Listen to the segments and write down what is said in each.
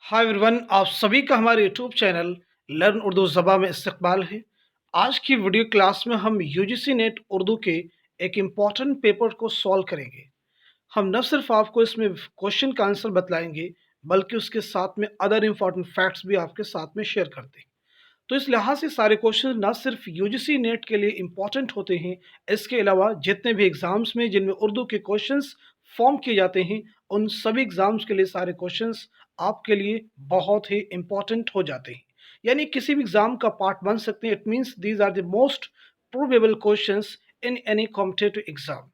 Hi everyone, आप सभी का हमारे यूट्यूब चैनल लर्न उर्दू ज़बा में इस्तकबाल है। आज की वीडियो क्लास में हम यूजीसी नेट उर्दू के एक इम्पॉर्टेंट पेपर को सॉल्व करेंगे। हम न सिर्फ आपको इसमें क्वेश्चन का आंसर बतलाएंगे, बल्कि उसके साथ में अदर इम्पॉर्टेंट फैक्ट्स भी आपके साथ में शेयर करते हैं। तो इस लिहाज से सारे क्वेश्चन ना सिर्फ यूजीसी नेट के लिए इम्पॉर्टेंट होते हैं, इसके अलावा जितने भी एग्ज़ाम्स में जिनमें उर्दू के क्वेश्चंस फॉर्म किए जाते हैं, उन सभी एग्ज़ाम्स के लिए सारे क्वेश्चंस आपके लिए बहुत ही इम्पॉर्टेंट हो जाते हैं। यानी किसी भी एग्ज़ाम का पार्ट बन सकते हैं। It means these are the most probable questions in any competitive exam.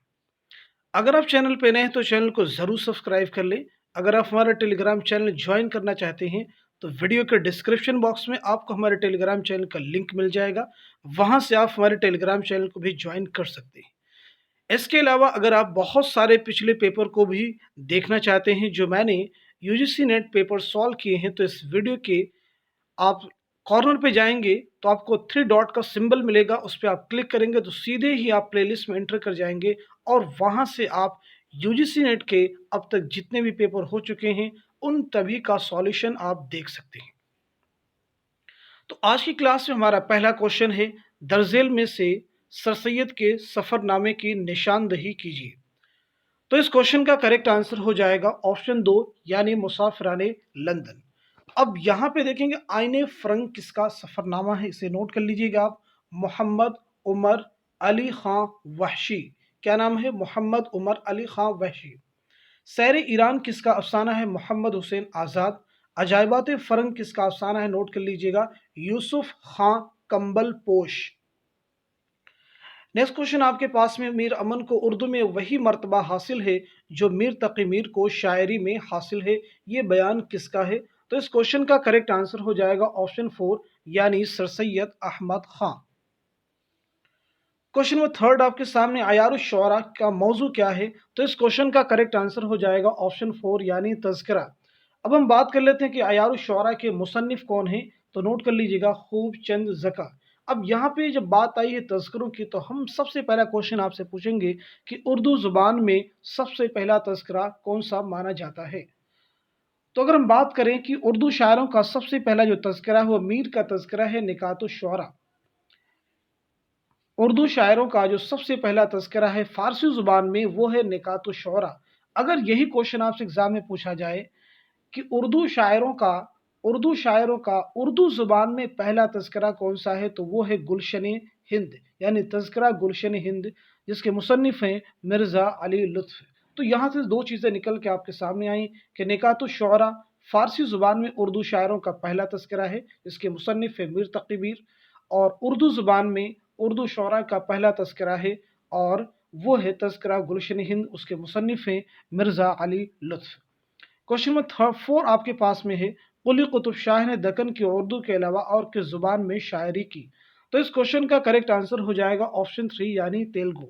अगर आप चैनल पे नए हैं तो चैनल को ज़रूर सब्सक्राइब कर लें। अगर आप हमारा टेलीग्राम चैनल ज्वाइन करना चाहते हैं तो वीडियो के डिस्क्रिप्शन बॉक्स में आपको हमारे टेलीग्राम चैनल का लिंक मिल जाएगा। वहाँ से आप हमारे टेलीग्राम चैनल को भी ज्वाइन कर सकते हैं। इसके अलावा अगर आप बहुत सारे पिछले पेपर को भी देखना चाहते हैं जो मैंने यूजीसी नेट पेपर सॉल्व किए हैं, तो इस वीडियो के आप कॉर्नर पे जाएँगे तो आपको 3 डॉट का सिंबल मिलेगा, उस पे आप क्लिक करेंगे तो सीधे ही आप प्लेलिस्ट में एंटर कर जाएँगे और वहाँ से आप यूजीसी नेट के अब तक जितने भी पेपर हो चुके हैं, उन सभी का सॉल्यूशन आप देख सकते हैं। तो आज की क्लास में हमारा पहला क्वेश्चन है, दरजेल में से सर सैयद के सफ़रनामे की निशानदही कीजिए। तो इस क्वेश्चन का करेक्ट आंसर हो जाएगा ऑप्शन 2 यानी मुसाफिराने लंदन। अब यहाँ पे देखेंगे आईने फ़रंग किसका सफ़रनामा है, इसे नोट कर लीजिएगा आप। मोहम्मद उमर अली ख़ां वहशी। क्या नाम है? मोहम्मद उमर अली ख़ां वहशी। सैर ईरान किसका अफसाना है? मोहम्मद हुसैन आज़ाद। अजायबात फ़रंग किसका अफसाना है? नोट कर लीजिएगा, यूसुफ ख़ां कंबल पोश। नेक्स्ट क्वेश्चन आपके पास में, मीर अमन को उर्दू में वही मर्तबा हासिल है जो मीर तकी मीर को शायरी में हासिल है, ये बयान किसका है? तो इस क्वेश्चन का करेक्ट आंसर हो जाएगा ऑप्शन 4 यानी सर सैयद अहमद खां। क्वेश्चन नंबर थर्ड आपके सामने, अयारुश शुअरा का मौजू क्या है? तो इस क्वेश्चन का करेक्ट आंसर हो जाएगा ऑप्शन 4 यानी तज़किरा। अब हम बात कर लेते हैं कि अयारुश शुअरा के मुसन्निफ कौन है, तो नोट कर लीजिएगा, खूब चंद ज़का। अब यहाँ पे जब बात आई है तज़किरों की, तो हम सबसे पहला क्वेश्चन आपसे पूछेंगे कि उर्दू ज़ुबान में सबसे पहला तज़किरा कौन सा माना जाता है। तो अगर हम बात करें कि उर्दू शायरों का सबसे पहला जो तज़किरा है वो मीर का तज़किरा है, निकातुश शुअरा। उर्दू शायरों का जो सबसे पहला तज़किरा है फ़ारसी ज़ुबान में, वो है निकातुश शुअरा। अगर यही क्वेश्चन आपसे एग्ज़ाम में पूछा जाए कि उर्दू शायरों का उर्दू ज़ुबान में पहला तज़किरा कौन-सा है, तो वो है गुलशन हिंद, यानी तज़किरा गुलशन हिंद, जिसके मुसन्निफ़ हैं मिर्ज़ा अली लुत्फ़। तो यहाँ से 2 चीज़ें निकल के आपके सामने आई कि निकातुश शुअरा फ़ारसी ज़ुबान में उर्दू शायरों का पहला तज़किरा है, जिसके मुसन्निफ़ है मीर तक़ी मीर, और उर्दू ज़ुबान में उर्दू शुअरा का पहला तज़किरा है और वो है तज़किरा गुलशन हिंद, उसके मुसन्निफ़ हैं मिर्ज़ा अली लुत्फ़। क्वेश्चन नंबर 4 आपके पास में है, कुली कुतुब शाह ने दक्कन की उर्दू के अलावा और किस ज़ुबान में शायरी की? तो इस क्वेश्चन का करेक्ट आंसर हो जाएगा ऑप्शन 3 यानी तेलुगु।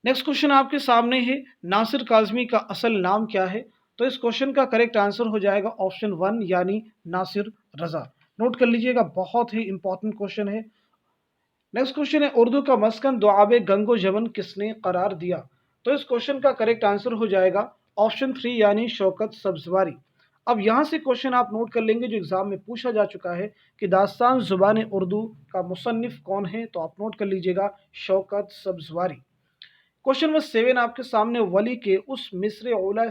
नेक्स्ट क्वेश्चन आपके सामने है, नासिर काज़मी का असल नाम क्या है? तो इस क्वेश्चन का करेक्ट आंसर हो जाएगा ऑप्शन 1 यानी नासिर रज़ा। नोट कर लीजिएगा, बहुत ही इंपॉर्टेंट क्वेश्चन है। नेक्स्ट क्वेश्चन है, उर्दू का मस्कन दुआबे गंगो जमन किसने करार दिया? तो इस क्वेश्चन का करेक्ट आंसर हो जाएगा ऑप्शन 3 यानी शौकत सब्जवारी। अब यहाँ से क्वेश्चन आप नोट कर लेंगे जो एग्जाम में पूछा जा चुका है कि दास्तान जुबान उर्दू का मुसन्निफ कौन है, तो आप नोट कर लीजिएगा, शौकत सब्जवारी। क्वेश्चन नंबर 7 आपके सामने, वली के इस मिस्र ओला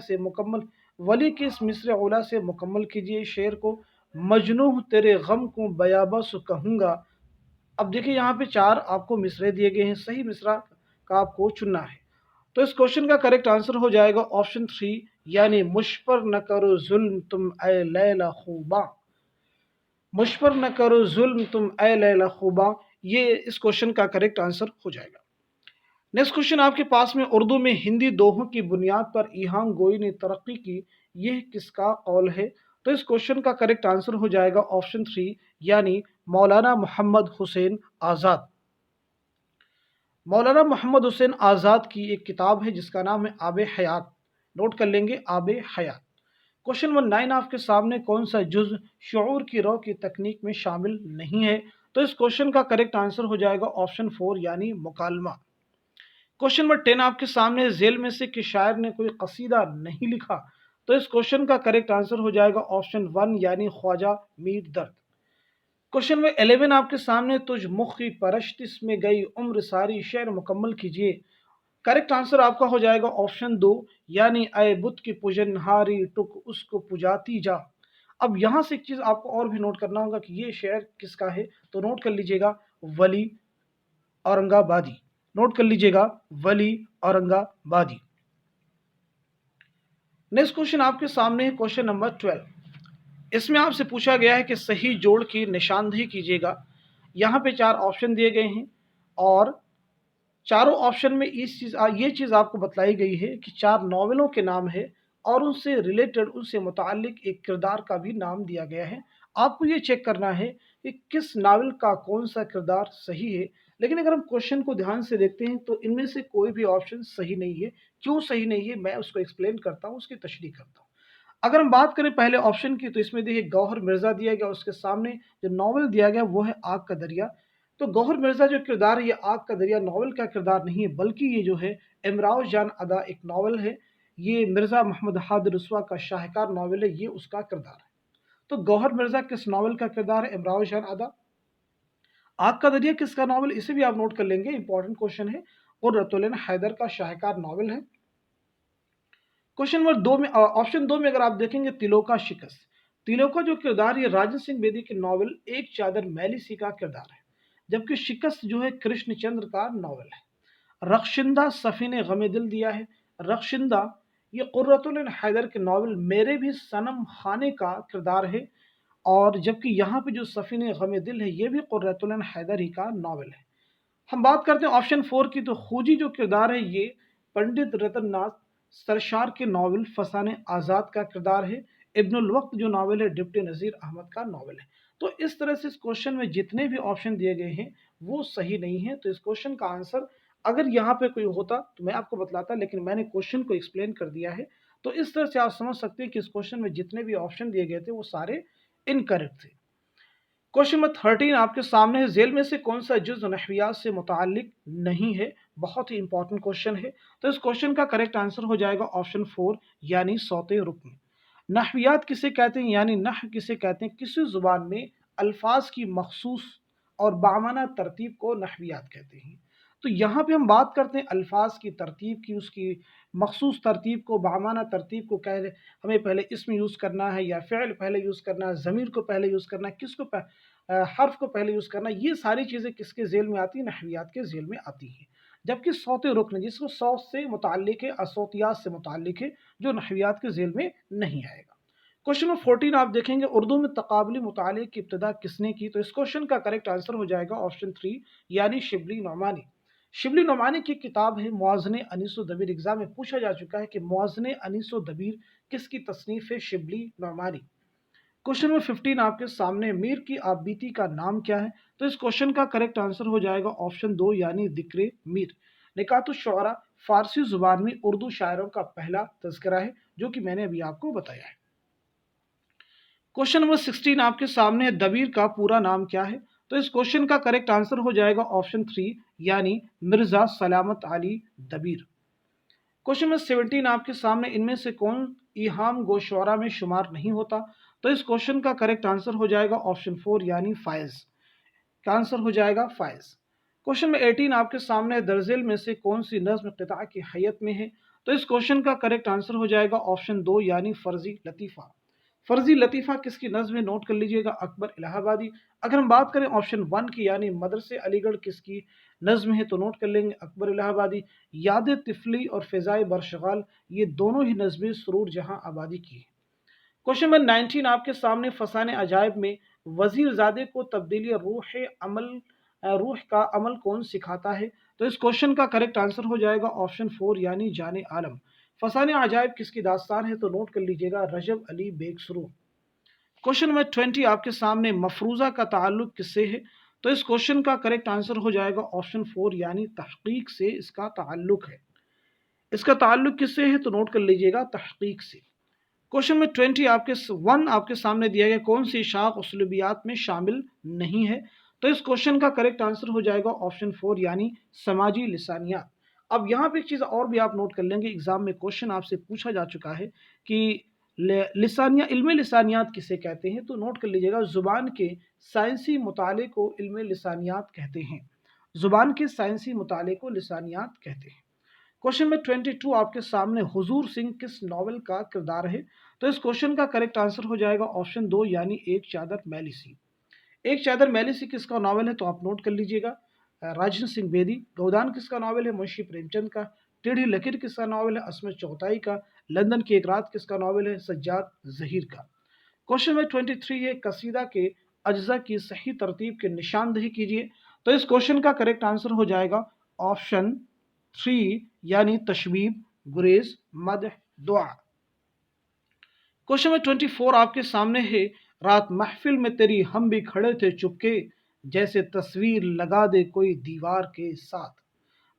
से मुकम्मल कीजिए शेर को। मजनूह तेरे गम को बयाबस कहूँगा। अब देखिए यहाँ पे 4 आपको मिसरे दिए गए हैं, सही मिसरा का आपको चुनना है। तो इस क्वेश्चन का करेक्ट आंसर हो जाएगा ऑप्शन 3 यानी मुझ पर न करो जुल्म तुम ए लैला खूबा। मुझ पर न करो जुल्म तुम ए लैला खूबा, ये इस क्वेश्चन का करेक्ट आंसर हो जाएगा। नेक्स्ट क्वेश्चन आपके पास में, उर्दू में हिंदी दोहों की बुनियाद पर ईहान गोई ने तरक्की की, यह किसका कौल है? तो इस क्वेश्चन का करेक्ट आंसर हो जाएगा ऑप्शन 3 यानी मौलाना मोहम्मद हुसैन आज़ाद। मौलाना मोहम्मद हुसैन आज़ाद की एक किताब है जिसका नाम है आब हयात। नोट कर लेंगे, आब हयात। क्वेश्चन नंबर 9 आपके सामने, कौन सा जुज़ शऊर की रौ की तकनीक में शामिल नहीं है? तो इस क्वेश्चन का करेक्ट आंसर हो जाएगा ऑप्शन 4 यानी मुकालमा। क्वेश्चन नंबर 10 आपके सामने, झेल में से किस शायर ने कोई कसीदा नहीं लिखा? तो इस क्वेश्चन का करेक्ट आंसर हो जाएगा ऑप्शन 1 यानी ख्वाजा मीर दर्द। क्वेश्चन नंबर 11 आपके सामने, तुझ मुखी परश्तिश में गई उम्र सारी शेर मुकम्मल कीजिए। करेक्ट आंसर आपका हो जाएगा ऑप्शन 2 यानी अय बुत की पुजनहारी टुक उसको पुजाती जा। अब यहाँ से एक चीज आपको और भी नोट करना होगा कि ये शेर किसका है, तो नोट कर लीजिएगा, वली औरंगाबादी। नोट कर लीजिएगा, वली औरंगाबादी। नेक्स्ट क्वेश्चन आपके सामने है क्वेश्चन नंबर 12। इसमें आपसे पूछा गया है कि सही जोड़ की निशानदेही कीजिएगा। यहाँ पे 4 ऑप्शन दिए गए हैं और चारों ऑप्शन में ये चीज आपको बतलाई गई है कि 4 नॉवेलों के नाम है और उनसे रिलेटेड, उनसे मुताल्लिक एक किरदार का भी नाम दिया गया है। आपको ये चेक करना है कि किस नावल का कौन सा किरदार सही है। लेकिन अगर हम क्वेश्चन को ध्यान से देखते हैं तो इनमें से कोई भी ऑप्शन सही नहीं है। क्यों सही नहीं है, मैं उसको एक्सप्लेन करता हूँ, उसकी तशरीह करता हूँ। अगर हम बात करें पहले ऑप्शन की, तो इसमें देखिए गौहर मिर्जा दिया गया, उसके सामने जो नॉवल दिया गया वो है आग का दरिया। तो गौहर मिर्जा जो किरदार है, ये आग का दरिया नॉवल का किरदार नहीं है, बल्कि ये जो है इमराव जान अदा एक नॉवल है। ये मिर्जा मोहम्मद हाद रसवा का शाहकार नॉवल है, ये उसका किरदार है। तो गौहर मिर्जा किस नॉवल का किरदार है? इमराव जान अदा। आग का दरिया किसका नॉवल, इसे भी आप नोट कर लेंगे, इंपॉर्टेंट क्वेश्चन है, और रतुलन हैदर का शाहकार नॉवल है। क्वेश्चन नंबर 2 में, ऑप्शन 2 में अगर आप देखेंगे, तिलोका शिकस्त। तिलोका जो किरदार, ये राजन सिंह बेदी के नॉवल एक चादर मैली सी का किरदार है, जबकि शिकस्त जो है कृष्णचंद्र का नॉवल है। रख्शिंदा सफीने गमे दिल दिया है। रख्शिंदा ये कुर्रतुल हैदर के नॉवल मेरे भी सनम खाने का किरदार है, और जबकि यहाँ पे जो सफीने गमे दिल है ये भी कुर्रतुल हैदर ही का नॉवल है। हम बात करते हैं ऑप्शन 4 की, तो खूजी जो किरदार है ये पंडित रतन नाथ सरशार के नॉवल फसाने आज़ाद का किरदार है। इब्नुल वक्त जो नॉवल है डिप्टी नज़ीर अहमद का नॉवल है। तो इस तरह से इस क्वेश्चन में जितने भी ऑप्शन दिए गए हैं वो सही नहीं है। तो इस क्वेश्चन का आंसर अगर यहाँ पे कोई होता तो मैं आपको बतलाता, लेकिन मैंने क्वेश्चन को एक्सप्लेन कर दिया है। तो इस तरह से आप समझ सकते हैं कि इस क्वेश्चन में जितने भी ऑप्शन दिए गए थे वो सारे इनकरेक्ट थे। क्वेश्चन नंबर 13 आपके सामने है, झेल में से कौन सा जुज़ नहवियात से मुताल्लिक नहीं है? बहुत ही इंपॉर्टेंट क्वेश्चन है। तो इस क्वेश्चन का करेक्ट आंसर हो जाएगा ऑप्शन 4 यानी सौते रुकन। नहवियात किसे कहते हैं, यानी नहव किसे कहते हैं? किसी जुबान में अल्फाज की मखसूस और बामाना तरतीब को नहवियात कहते हैं। तो यहाँ पे हम बात करते हैं अल्फाज की तरतीब की, उसकी मखसूस तरतीब को, बामाना तरतीब को कह, हमें पहले इसम यूज़ करना है या फ़िल पहले यूज़ करना है, ज़मीर को पहले यूज़ करना है, हर्फ को पहले यूज़ करना, ये सारी चीज़ें किसके झेल में आती हैं? नहवियात के झेल में आती हैं। जबकि सौते रुकन जिसको सौत से मुताल्लिक है, असौतियात से मुताल्लिक है, जो नहवियात के झेल में नहीं आएगा। क्वेश्चन नंबर 14 आप देखेंगे, उर्दू में तकाबली मुताले की इब्तिदा किसने की? तो इस क्वेश्चन का करेक्ट आंसर हो जाएगा ऑप्शन 3 यानी शिबली नौमानी। शिबली नौमानी की किताब है मुआज़ने अनीस व दबीर। एग्जाम में पूछा जा चुका है कि मुआज़ने अनीस व दबीर किसकी तसनीफ है? शिबली नौमानी। क्वेश्चन नंबर 15 आपके सामने, मीर की आप बीती का नाम क्या है? तो इस क्वेश्चन का करेक्ट आंसर हो जाएगा ऑप्शन 2 यानी जिक्र मीर। निकातुश्शुअरा फारसी जुबान में उर्दू शायरों का पहला तज़किरा है, जो कि मैंने अभी आपको बताया है। क्वेश्चन नंबर 16 आपके सामने है, दबीर का पूरा नाम क्या है? तो इस क्वेश्चन का करेक्ट आंसर हो जाएगा ऑप्शन 3 यानी मिर्जा सलामत अली दबीर। क्वेश्चन नंबर 17 आपके सामने, इनमें से कौन ईहाम गोशवारा में शुमार नहीं होता? तो इस क्वेश्चन का करेक्ट आंसर हो जाएगा ऑप्शन 4 यानी फायज। का आंसर हो जाएगा फायज। क्वेश्चन नंबर 18 आपके सामने, दरजेल में से कौन सी नज्म क़िता की हैयत में है? तो इस क्वेश्चन का करेक्ट आंसर हो जाएगा ऑप्शन 2 यानी फर्जी लतीफ़ा। फर्जी लतीफ़ा किसकी नज़्म है? नोट कर लीजिएगा, अकबर इलाहाबादी। अगर हम बात करें ऑप्शन 1 की यानी मदरसे अलीगढ़ किसकी नज़्म है, तो नोट कर लेंगे अकबर इलाहाबादी। याद तिफली और फ़िज़ाए बरशगाल ये दोनों ही नज़में सुरूर जहां आबादी की है। क्वेश्चन नंबर 19 आपके सामने, फसाने अजायब में वजीर ज़ादे को तब्दीली रूह का अमल कौन सिखाता है? तो इस क्वेश्चन का करेक्ट आंसर हो जाएगा ऑप्शन 4 यानी जाने आलम। फसाने अजायब किसकी दास्तान है? तो नोट कर लीजिएगा, रजब अली बेग सुरूर। क्वेश्चन नंबर 20 आपके सामने, मफरूज़ा का ताल्लुक किससे है? तो इस क्वेश्चन का करेक्ट आंसर हो जाएगा ऑप्शन 4 यानी तहकीक से इसका ताल्लुक है। इसका ताल्लुक किससे है? तो नोट कर लीजिएगा, तहकीक से। क्वेश्चन में 20 आपके सामने दिया गया, कौन सी शाख उसलूबियात में शामिल नहीं है? तो इस क्वेश्चन का करेक्ट आंसर हो जाएगा ऑप्शन 4 यानी समाजी लिसानियात। अब यहाँ पे एक चीज़ और भी आप नोट कर लेंगे, एग्जाम में क्वेश्चन आपसे पूछा जा चुका है कि लिसानिया इल्म लिसानियात किसे कहते हैं? तो नोट कर लीजिएगा, ज़ुबान के साइंसी मुताले को इल्म लिसानियात कहते हैं। ज़ुबान के साइंसी मुताले को लिसानियात कहते हैं। क्वेश्चन में 22 आपके सामने, हुजूर सिंह किस नॉवेल का किरदार है? तो इस क्वेश्चन का करेक्ट आंसर हो जाएगा ऑप्शन 2 यानी एक चादर मैली सी। एक चादर मैली सी किसका नॉवेल है? तो आप नोट कर लीजिएगा, राजेंद्र सिंह बेदी। गोदान किसका नॉवेल है? मुंशी प्रेमचंद का। टेढ़ी लकीर किसका नॉवेल है? असमत चौथाई का। लंदन की एक रात किसका नॉवेल है? सज्जाद जहीर का। क्वेश्चन में 23 है, कसीदा के अज्जा की सही तरतीब की निशानदही कीजिए। तो इस क्वेश्चन का करेक्ट आंसर हो जाएगा ऑप्शन 3 यानी तशबीब, गुरेज, मदह, दुआ। क्वेश्चन में 24 आपके सामने है, रात महफिल में तेरी हम भी खड़े थे चुपके, जैसे तस्वीर लगा दे कोई दीवार के साथ।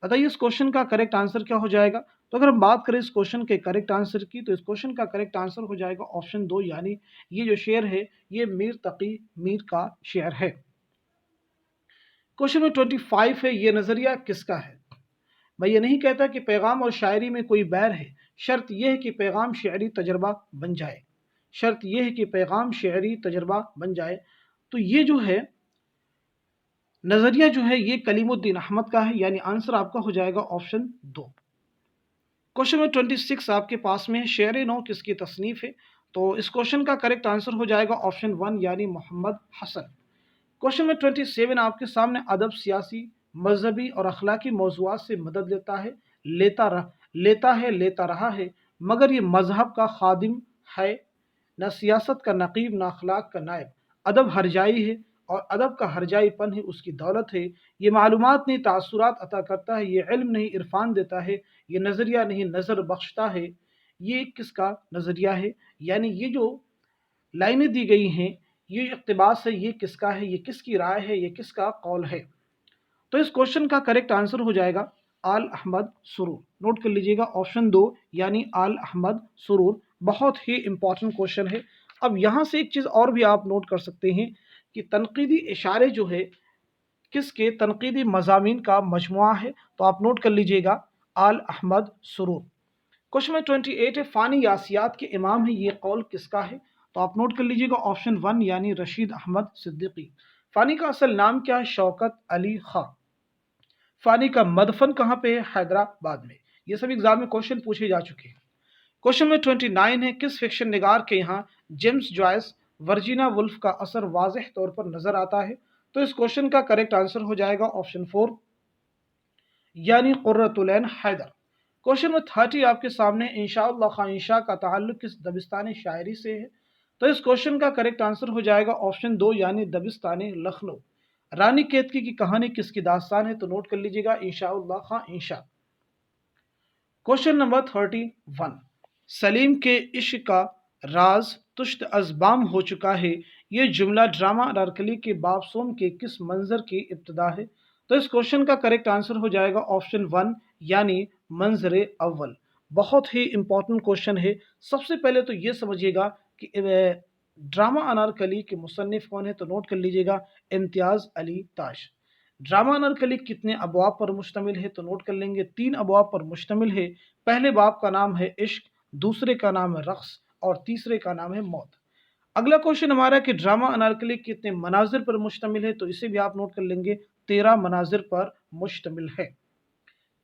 बताइए इस क्वेश्चन का करेक्ट आंसर क्या हो जाएगा? तो अगर हम बात करें इस क्वेश्चन के करेक्ट आंसर की, तो इस क्वेश्चन का करेक्ट आंसर हो जाएगा ऑप्शन 2 यानी ये जो शेर है ये मीर तकी मीर का शेर है। क्वेश्चन में 25 है, ये नजरिया किसका है? मैं ये नहीं कहता कि पैगाम और शायरी में कोई बैर है, शर्त यह है कि पैगाम शायरी तजर्बा बन जाए। शर्त यह है कि पैगाम शायरी तजर्बा बन जाए। तो ये जो है नजरिया जो है ये कलीमुद्दीन अहमद का है, यानी आंसर आपका हो जाएगा ऑप्शन 2। क्वेश्चन में 26 आपके पास में है, शेर नौ किसकी तसनीफ है? तो इस क्वेश्चन का करेक्ट आंसर हो जाएगा ऑप्शन 1 यानी मोहम्मद हसन। क्वेश्चन में 27 आपके सामने, अदब सियासी, मजहबी और अखलाकी मौज़ूआत से मदद लेता रहा है, मगर ये मजहब का खादिम है, न सियासत का नकीब न अखलाक का नायब। अदब हरजाई है और अदब का हरजाईपन ही उसकी दौलत है। ये मालूमात नहीं तासुरात अता करता है, ये इल्म नहीं इरफान देता है, ये नज़रिया नहीं नज़र बख्शता है। ये किसका नज़रिया है? यानी ये जो लाइनें दी गई हैं ये इक़्तिबास है, ये किसका है, ये किसकी राय है, ये किसका कौल है? तो इस क्वेश्चन का करेक्ट आंसर हो जाएगा आल अहमद सुरूर। नोट कर लीजिएगा ऑप्शन 2 यानी आल अहमद सुरूर। बहुत ही इंपॉर्टेंट क्वेश्चन है। अब यहाँ से एक चीज़ और भी आप नोट कर सकते हैं कि तनकीदी इशारे जो है किसके तनकीदी मज़ामीन का मजमुआ है? तो आप नोट कर लीजिएगा आल अहमद सुरूर। क्वेश्चन में 28 है, फ़ानी यासियात के इमाम है, ये कौल किसका है? तो आप नोट कर लीजिएगा ऑप्शन 1 यानी रशीद अहमद सिद्दीकी। फ़ानी का असल नाम क्या है? शौकत अली खां। फ़ानी का मदफन कहाँ पे है? हैदराबाद में। ये सब एग्जाम में क्वेश्चन पूछे जा चुके हैं। क्वेश्चन में 29 है, किस फिक्शन निगार के यहाँ जेम्स जॉयस, वर्जीना वुल्फ का असर वाज़ेह तौर पर नजर आता है? तो इस क्वेश्चन का करेक्ट आंसर हो जाएगा ऑप्शन 4 यानी कुर्रतुल ऐन हैदर। क्वेश्चन में 30 आपके सामने, इंशाअल्लाह खां इंशा का ताल्लुक किस दबिस्तानी शायरी से है? तो इस क्वेश्चन का करेक्ट आंसर हो जाएगा ऑप्शन 2 यानी दबिस्तानी लखनऊ। रानी केतकी की कहानी किसकी दास्तान है? तो नोट कर लीजिएगा इंशाअल्लाह खां इंशा। क्वेश्चन नंबर 31, सलीम के इश्क का राज तुश्त अज़बाम हो चुका है, ये जुमला ड्रामा अनारकली के बाब सोम के किस मंजर की इब्तदा है? तो इस क्वेश्चन का करेक्ट आंसर हो जाएगा ऑप्शन 1 यानी मंजर अव्वल। बहुत ही इंपॉर्टेंट क्वेश्चन है। सबसे पहले तो ये समझिएगा कि ड्रामा अनारकली के मुसन्निफ कौन है? तो नोट कर लीजिएगा इम्तियाज़ अली ताश। ड्रामा अनारकली कितने अबवाब पर मुश्तमिल है? तो नोट कर लेंगे 3 अबवाब पर मुश्तमिल है। पहले बाब का नाम है इश्क, दूसरे का नाम है रक्स और तीसरे का नाम है मौत। अगला क्वेश्चन हमारा कि ड्रामा अनारकली कितने मनाजिर पर मुश्तमिल है? तो इसे भी आप नोट कर लेंगे 13 मनाजिर पर मुश्तमिल है।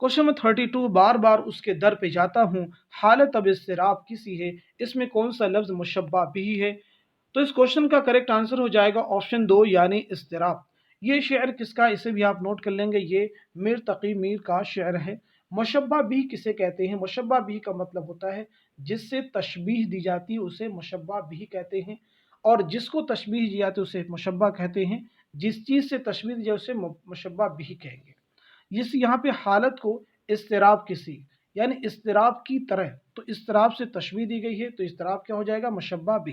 क्वेश्चन नंबर 32, बार बार उसके दर पे जाता हूँ, हालत अब इज़्तिराब किसी है, इसमें कौन सा लफ्ज़ मुशब्बा बिही है? तो इस क्वेश्चन का करेक्ट आंसर हो जाएगा ऑप्शन 2 यानी इज़्तिराब। ये शेर किसका? इसे भी आप नोट कर लेंगे, ये मीर तकी मीर का शेर है। मुशब्बा बिही किसे कहते हैं? मुशब्बा बिही का मतलब होता है जिससे तशबीह दी जाती है उसे मुशब्बा बिही कहते हैं, और जिसको तशबीह दी जाती है उसे मुशब्बा कहते हैं। जिस चीज़ से तशबीह दी जाए उसे मुशब्बा बिही कहेंगे। इस यहाँ पे हालत को इस्तिराब किसी यानी इस्तिराब की तरह, तो इस्तिराब से तशबीह दी गई है, तो इस्तिराब क्या हो जाएगा? मुशब्बा भी।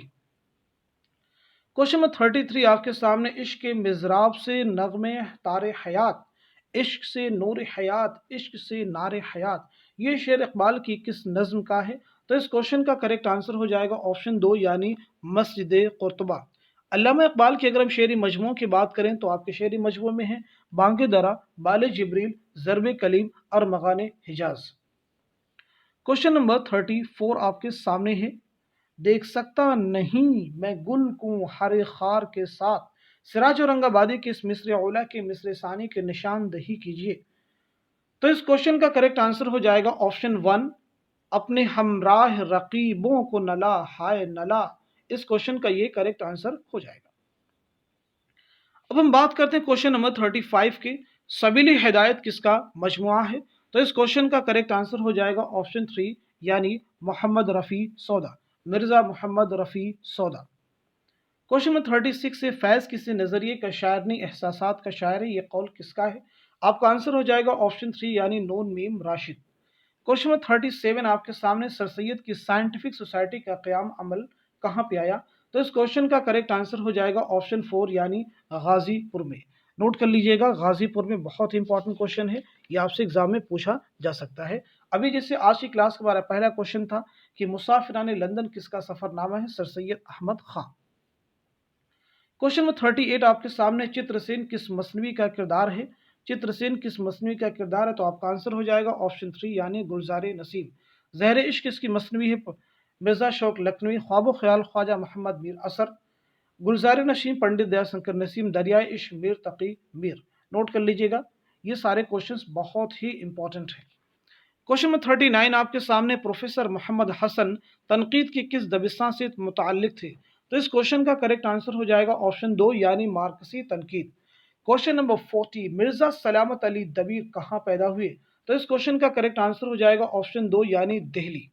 क्वेश्चन नंबर 33 आपके सामने, इश्क के मिज़राब से नगमे तारे हयात, इश्क से नूर हयात, इश्क से नारे हयात, ये शेर इकबाल की किस नज़्म का है? तो इस क्वेश्चन का करेक्ट आंसर हो जाएगा ऑप्शन 2 यानी मस्जिद कुर्तबा। अल्लामा इकबाल की अगर हम शेरी मजमू की बात करें तो आपके शेरी मजमू में है बांगे दरा, बाले जिब्रील, ज़रब कलीम और मगाने हिजाज। क्वेश्चन नंबर 34 आपके सामने है, देख सकता नहीं मैं गुल को हरे खार के साथ। सिराज औरंगाबादी के इस मिसरे औला के मिसरे सानी की निशानदही कीजिए। तो इस क्वेश्चन का करेक्ट आंसर हो जाएगा ऑप्शन वन, अपने हमराह रकीबों को नला हाय नला। इस क्वेश्चन का ये करेक्ट आंसर हो जाएगा। अब हम बात करते हैं क्वेश्चन नंबर 35 की, सबील हिदायत किसका मजमुआ है। तो इस क्वेश्चन का करेक्ट आंसर हो जाएगा ऑप्शन थ्री, यानी मोहम्मद रफ़ी सौदा, मिर्ज़ा मोहम्मद रफ़ी सौदा। क्वेश्चन नंबर 36 से फैज़ किसी नज़रिए का शायर नहीं एहसासात का शायर है, ये कौल किसका है। आपका आंसर हो जाएगा ऑप्शन थ्री, यानी नून मीम राशिद। क्वेश्चन नंबर 37 आपके सामने, सर सैयद की साइंटिफिक सोसाइटी का क़याम अमल कहाँ पे आया। तो इस क्वेश्चन का करेक्ट आंसर हो जाएगा ऑप्शन फोर, यानी गाजीपुर में। नोट कर लीजिएगा, गाजीपुर में। बहुत ही इंपॉर्टेंट क्वेश्चन है, ये आपसे एग्जाम में पूछा जा सकता है। अभी जैसे आज की क्लास का हमारा पहला क्वेश्चन था कि मुसाफिरान लंदन किसका सफरनामा है, सर सैयद अहमद खां। क्वेश्चन नंबर 38 आपके सामने, चित्रसेन किस मसनवी का किरदार है। चित्रसेन किस मसनवी का किरदार है। तो आपका आंसर हो जाएगा ऑप्शन थ्री, यानी गुलजार नसीम। जहर इश्क किसकी मसनवी है। मिर्जा शौक लखनवी। ख्वाबो ख्याल ख्वाजा मोहम्मद मीर असर। गुलजार नसीम पंडित दयाल शंकर नसीम। दरियाए इश्क मीर तकी मीर। नोट कर लीजिएगा, ये सारे क्वेश्चंस बहुत ही इंपॉर्टेंट हैं। क्वेश्चन नंबर 39 आपके सामने, प्रोफेसर मोहम्मद हसन तनकीद की किस दबिस्तान से मुताल्लिक थे। तो इस क्वेश्चन का करेक्ट आंसर हो जाएगा ऑप्शन दो, यानी मार्कसी तनकीद। क्वेश्चन नंबर 40, मिर्जा सलामत अली दबीर कहाँ पैदा हुए। तो इस क्वेश्चन का करेक्ट आंसर हो जाएगा ऑप्शन दो, यानी दिल्ली।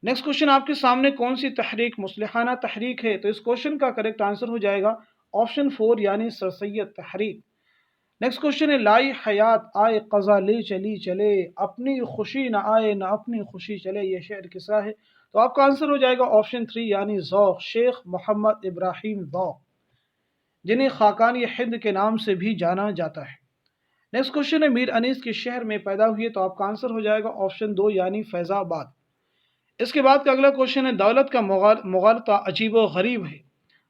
नेक्स्ट क्वेश्चन आपके सामने, कौन सी तहरीक मुस्लिहाना तहरीक है। तो इस क्वेश्चन का करेक्ट आंसर हो जाएगा ऑप्शन फोर, यानी सर सैयद तहरीक। नेक्स्ट क्वेश्चन है, लाई हयात आए कज़ा ले चली चले, अपनी खुशी न आए न अपनी खुशी चले, ये शेर किसका है। तो आपका आंसर हो जाएगा ऑप्शन थ्री, यानी ज़ौक़, शेख मोहम्मद इब्राहिम ज़ौक़, जिन्हें खाकान हिंद के नाम से भी जाना जाता है। नेक्स्ट क्वेश्चन है, मीर अनीस के शहर में पैदा हुए। तो आपका आंसर हो जाएगा ऑप्शन दो, यानी फैज़ाबाद। इसके बाद का अगला क्वेश्चन है, दौलत का मुगालता अजीब व गरीब है।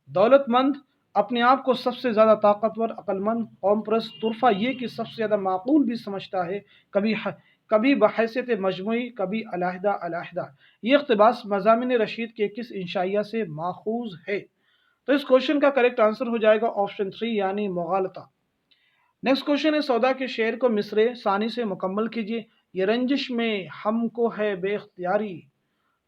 दौलतमंद अपने आप को सबसे ज़्यादा ताकतवर, अक्लमंद, कौमप्रस्त, तुरफा ये कि सबसे ज़्यादा माकूल भी समझता है, कभी बहैसियत मजमूई, कभी अलहदा अलहदा। ये इक़्तिबास मज़ामिन रशीद के किस इंशाइया से माखूज है। तो इस क्वेश्चन का करेक्ट आंसर हो जाएगा ऑप्शन थ्री, यानी मुगालता। नेक्स्ट क्वेश्चन है, सौदा के शेर को मिसरे सानी से मुकम्मल कीजिए। ये रंजिश में हमको है बेख्तियारी,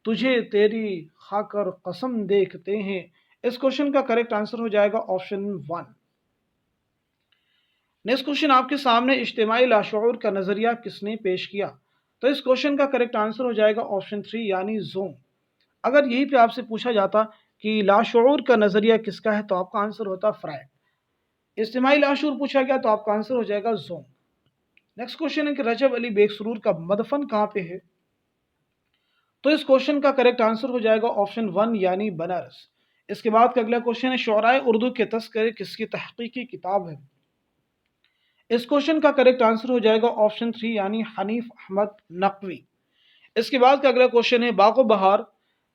तुझे तेरी खाकर कसम देखते हैं। इस क्वेश्चन का करेक्ट आंसर हो जाएगा ऑप्शन वन। नेक्स्ट क्वेश्चन आपके सामने, इज्तिमाई लाशऊर का नजरिया किसने पेश किया। तो इस क्वेश्चन का करेक्ट आंसर हो जाएगा ऑप्शन थ्री, यानी जोम। अगर यहीं पे आपसे पूछा जाता कि लाशऊर का नजरिया किसका है, तो आपका आंसर होता फ्राइड। इज्तिमाई लाशऊर पूछा गया तो आपका आंसर हो जाएगा जोम। नेक्स्ट क्वेश्चन है कि रजब अली बेकसरूर का मदफन कहाँ पे है। तो इस क्वेश्चन का करेक्ट आंसर हो जाएगा ऑप्शन वन, यानी बनारस। इसके बाद का अगला क्वेश्चन है, शोराए उर्दू के तस्करे किसकी तहकीकी किताब है। इस क्वेश्चन का करेक्ट आंसर हो जाएगा ऑप्शन थ्री, यानी हनीफ अहमद नकवी। इसके बाद का अगला क्वेश्चन है, बागो बहार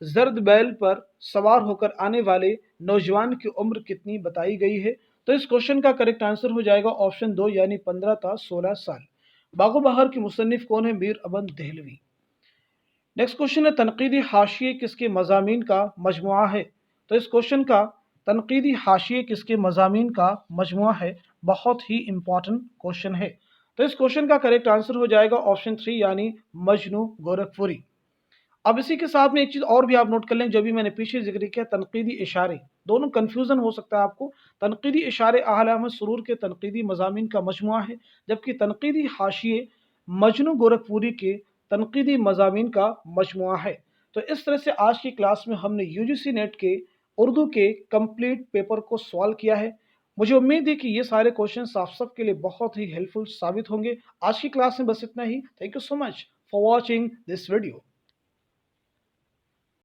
जर्द बैल पर सवार होकर आने वाले नौजवान की उम्र कितनी बताई गई है। तो इस क्वेश्चन का करेक्ट आंसर हो जाएगा ऑप्शन दो, यानी 15 था 16 साल। बागो बहार की मुसन्निफ कौन है, मीर अबन दहलवी। नेक्स्ट क्वेश्चन है, तनकीदी हाशिए किसके मज़ामीन का मजमुआ है। तो इस क्वेश्चन का तनकीदी हाशिए किसके मज़ामीन का मजमुआ है, बहुत ही इंपॉर्टेंट क्वेश्चन है। तो इस क्वेश्चन का करेक्ट आंसर हो जाएगा ऑप्शन थ्री, यानी मजनू गोरखपुरी। अब इसी के साथ में एक चीज़ और भी आप नोट कर लें, जो भी मैंने पीछे जिक्र किया, तनकीदी इशारे, दोनों कन्फ्यूज़न हो सकता है आपको। तनकीदी इशारे आला अहमद सुरूर के तनकीदी मज़ामीन का मजमुआ है, जबकि तनकीदी हाशिए मजनू गोरखपुरी के तनकीदी मज़ामीन का मजमुआ है। तो इस तरह से आज की क्लास में हमने यूजीसी नेट के उर्दू के कंप्लीट पेपर को सॉल्व किया है। मुझे उम्मीद है कि ये सारे क्वेश्चन आप सबके लिए बहुत ही हेल्पफुल साबित होंगे। आज की क्लास में बस इतना ही। Thank you so much for watching this video.